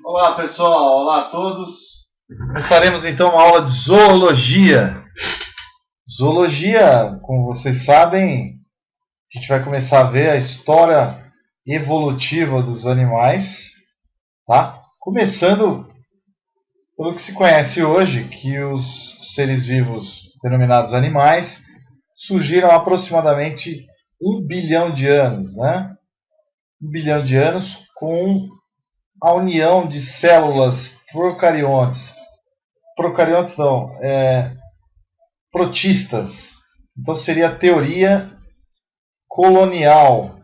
Olá pessoal, olá a todos. Começaremos então uma aula de zoologia. Zoologia, como vocês sabem, a gente vai começar a ver a história evolutiva dos animais, tá? Começando pelo que se conhece hoje, que os seres vivos denominados animais surgiram há aproximadamente 1 bilhão de anos, né? 1 bilhão de anos com a união de células procariontes. Procariontes não, protistas. Então seria a teoria colonial,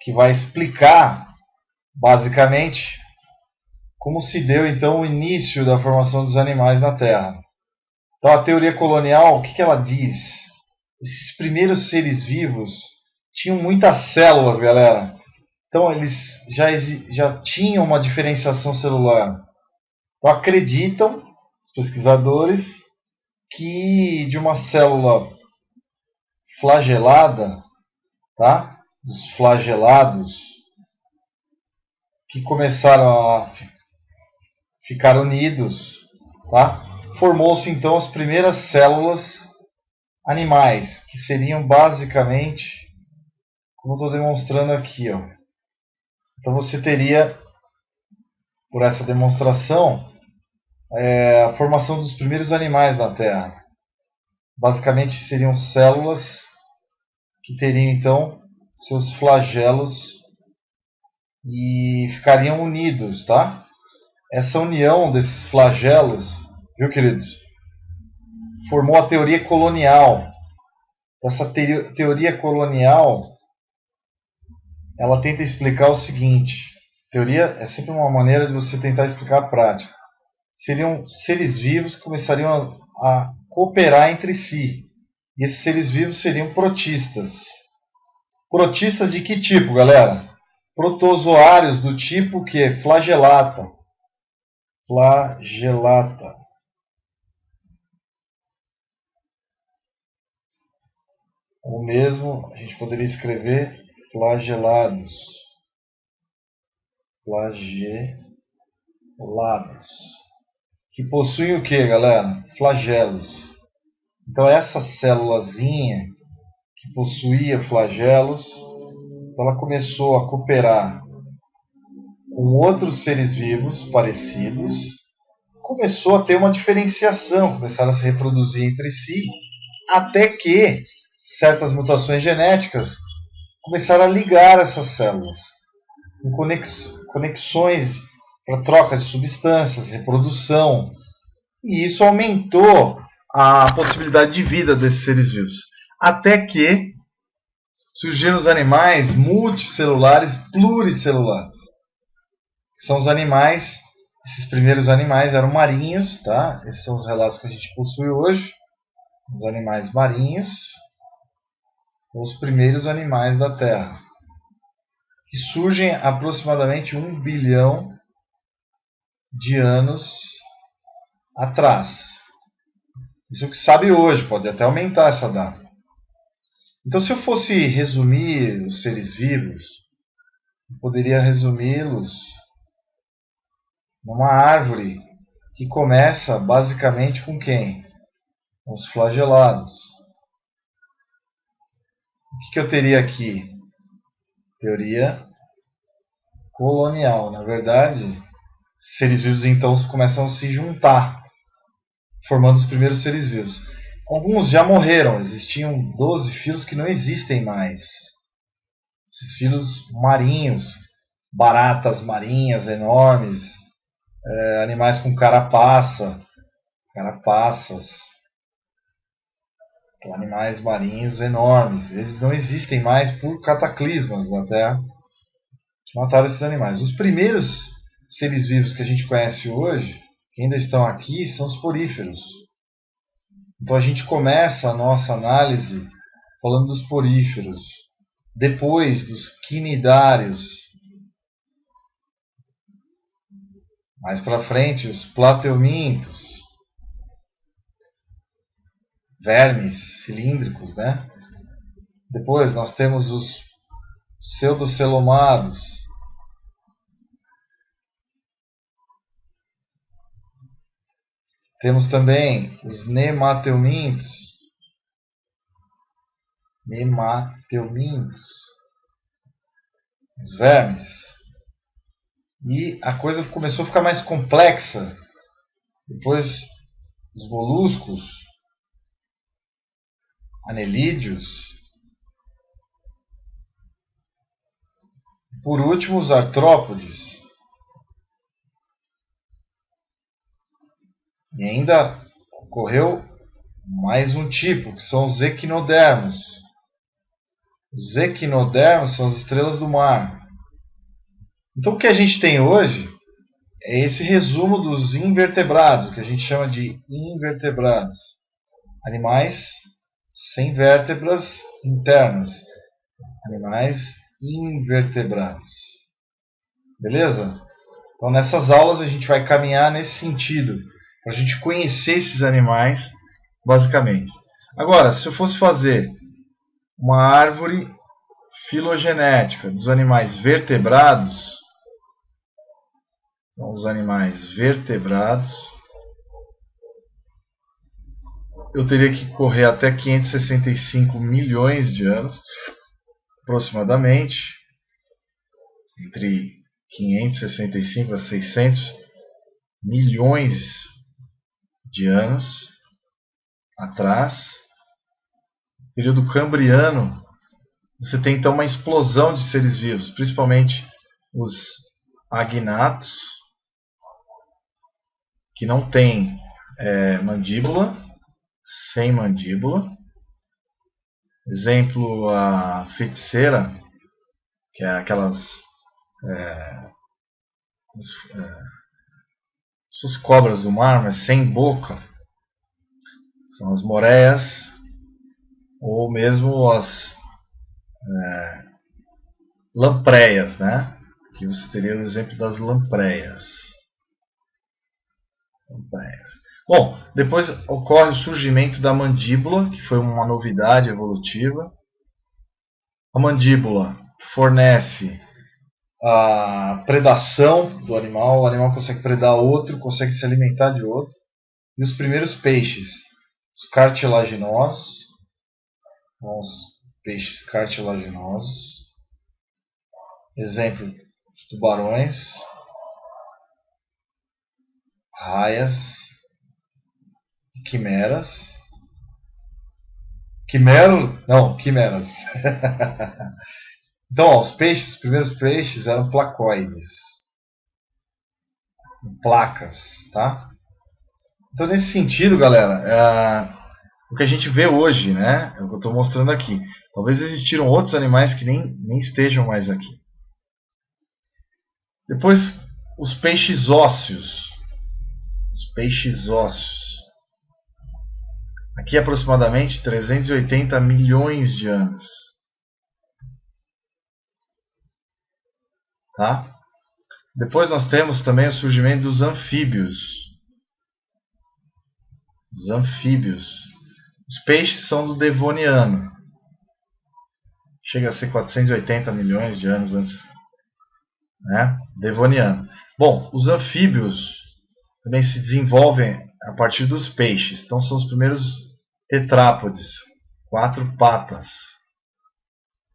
que vai explicar, basicamente, como se deu então o início da formação dos animais na Terra. Então a teoria colonial, o que ela diz? Esses primeiros seres vivos tinham muitas células, galera. Então eles já tinham uma diferenciação celular. Então acreditam os pesquisadores que de uma célula flagelada, tá? Dos flagelados, que começaram a ficar unidos, tá? Formou-se então as primeiras células animais, que seriam basicamente, como estou demonstrando aqui, ó. Então você teria, por essa demonstração, a formação dos primeiros animais na Terra. Basicamente seriam células que teriam então seus flagelos e ficariam unidos, tá? Essa união desses flagelos, viu, queridos, formou a teoria colonial. Essa teoria colonial, ela tenta explicar o seguinte: teoria é sempre uma maneira de você tentar explicar a prática. Seriam seres vivos que começariam a cooperar entre si. E esses seres vivos seriam protistas. Protistas de que tipo, galera? Protozoários do tipo que? Flagelata. Flagelata. Ou mesmo, a gente poderia escrever flagelados. Flagelados. Que possuem o que, galera? Flagelos. Então essa célulazinha que possuía flagelos, então ela começou a cooperar com outros seres vivos parecidos, começou a ter uma diferenciação, começaram a se reproduzir entre si, até que certas mutações genéticas começaram a ligar essas células com conexões para troca de substâncias, reprodução, e isso aumentou a possibilidade de vida desses seres vivos. Até que surgiram os animais multicelulares, pluricelulares. São os animais, esses primeiros animais eram marinhos, tá? Esses são os relatos que a gente possui hoje. Os animais marinhos, os primeiros animais da Terra, que surgem aproximadamente 1 bilhão de anos atrás. Isso é o que se sabe hoje, pode até aumentar essa data. Então, se eu fosse resumir os seres vivos, eu poderia resumi-los numa árvore que começa basicamente com quem? Com os flagelados. O que eu teria aqui? Teoria colonial. Na verdade, seres vivos então começam a se juntar, formando os primeiros seres vivos. Alguns já morreram, existiam 12 filos que não existem mais. Esses filos marinhos, baratas marinhas enormes, animais com carapaças, então, animais marinhos enormes. Eles não existem mais por cataclismas da Terra que mataram esses animais. Os primeiros seres vivos que a gente conhece hoje, que ainda estão aqui, são os poríferos. Então a gente começa a nossa análise falando dos poríferos, depois dos quinidários, mais para frente os plateumintos, vermes cilíndricos, né? Depois nós temos os pseudocelomados, Temos também os nemateumintos. Os vermes. E a coisa começou a ficar mais complexa. Depois, os moluscos, anelídeos. Por último, os artrópodes. E ainda ocorreu mais um tipo, que são os equinodermos. Os equinodermos são as estrelas do mar. Então o que a gente tem hoje é esse resumo dos invertebrados, que a gente chama de invertebrados. Animais sem vértebras internas. Animais invertebrados. Beleza? Então nessas aulas a gente vai caminhar nesse sentido, para a gente conhecer esses animais, basicamente. Agora, se eu fosse fazer uma árvore filogenética dos animais vertebrados, então os animais vertebrados, eu teria que correr até 565 milhões de anos, aproximadamente, entre 565 a 600 milhões de anos atrás. No período cambriano, você tem então uma explosão de seres vivos, principalmente os agnatos, que não têm mandíbula, sem mandíbula. Exemplo, a feiticeira, que é aquelas essas cobras do mar, mas sem boca. São as moreias, ou mesmo as lampreias, né? Aqui você teria o exemplo das lampreias. Bom, depois ocorre o surgimento da mandíbula, que foi uma novidade evolutiva. A mandíbula fornece a predação do animal. O animal consegue predar outro, consegue se alimentar de outro. E os primeiros peixes, os cartilaginosos, exemplo, os tubarões, raias, quimeras. Quimeras. Então, os primeiros peixes eram placoides, placas, tá? Então, nesse sentido, galera, o que a gente vê hoje, né, é o que eu estou mostrando aqui. Talvez existiram outros animais que nem estejam mais aqui. Depois, os peixes ósseos. Aqui aproximadamente 380 milhões de anos. Tá? Depois nós temos também o surgimento dos anfíbios. Os peixes são do Devoniano. Chega a ser 480 milhões de anos antes. Né? Devoniano. Bom, os anfíbios também se desenvolvem a partir dos peixes. Então são os primeiros tetrápodes, 4 patas.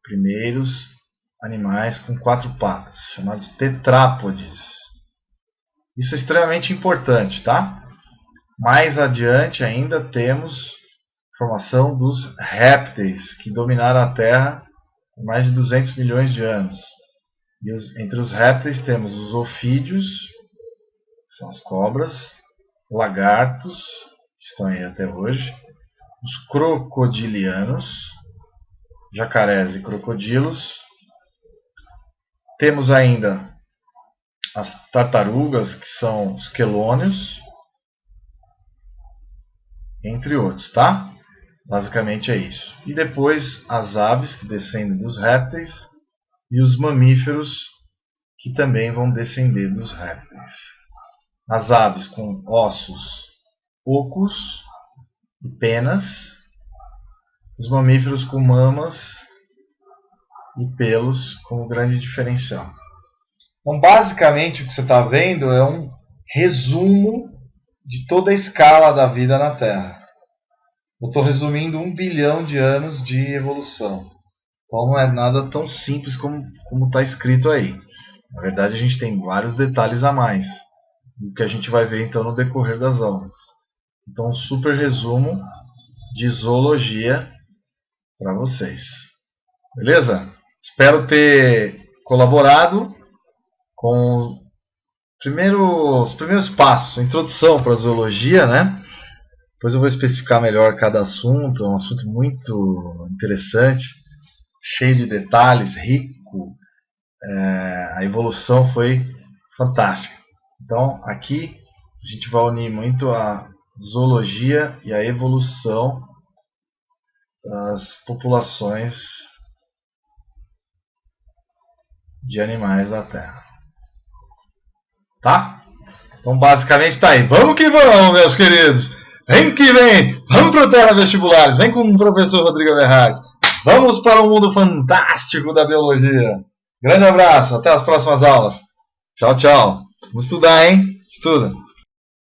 Primeiros animais com 4 patas, chamados tetrápodes. Isso é extremamente importante, tá? Mais adiante ainda temos a formação dos répteis, que dominaram a Terra por mais de 200 milhões de anos. E entre os répteis temos os ofídeos, que são as cobras, lagartos, que estão aí até hoje, os crocodilianos, jacarés e crocodilos. Temos ainda as tartarugas, que são os quelônios, entre outros, tá? Basicamente é isso. E depois as aves, que descendem dos répteis, e os mamíferos, que também vão descender dos répteis. As aves com ossos ocos e penas, os mamíferos com mamas e pelos como grande diferencial. Então, basicamente, o que você está vendo é um resumo de toda a escala da vida na Terra. Eu estou resumindo 1 bilhão de anos de evolução. Então não é nada tão simples como está escrito aí. Na verdade, a gente tem vários detalhes a mais, o que a gente vai ver então no decorrer das aulas. Então, um super resumo de zoologia para vocês. Beleza? Espero ter colaborado com os primeiros passos, a introdução para a zoologia, né? Depois eu vou especificar melhor cada assunto, é um assunto muito interessante, cheio de detalhes, rico. A evolução foi fantástica. Então, aqui a gente vai unir muito a zoologia e a evolução das populações de animais da Terra. Tá? Então, basicamente tá aí. Vamos que vamos, meus queridos! Vem que vem! Vamos para o Terra Vestibulares! Vem com o professor Rodrigo Averhard! Vamos para o mundo fantástico da biologia! Grande abraço, até as próximas aulas! Tchau, tchau! Vamos estudar, hein? Estuda!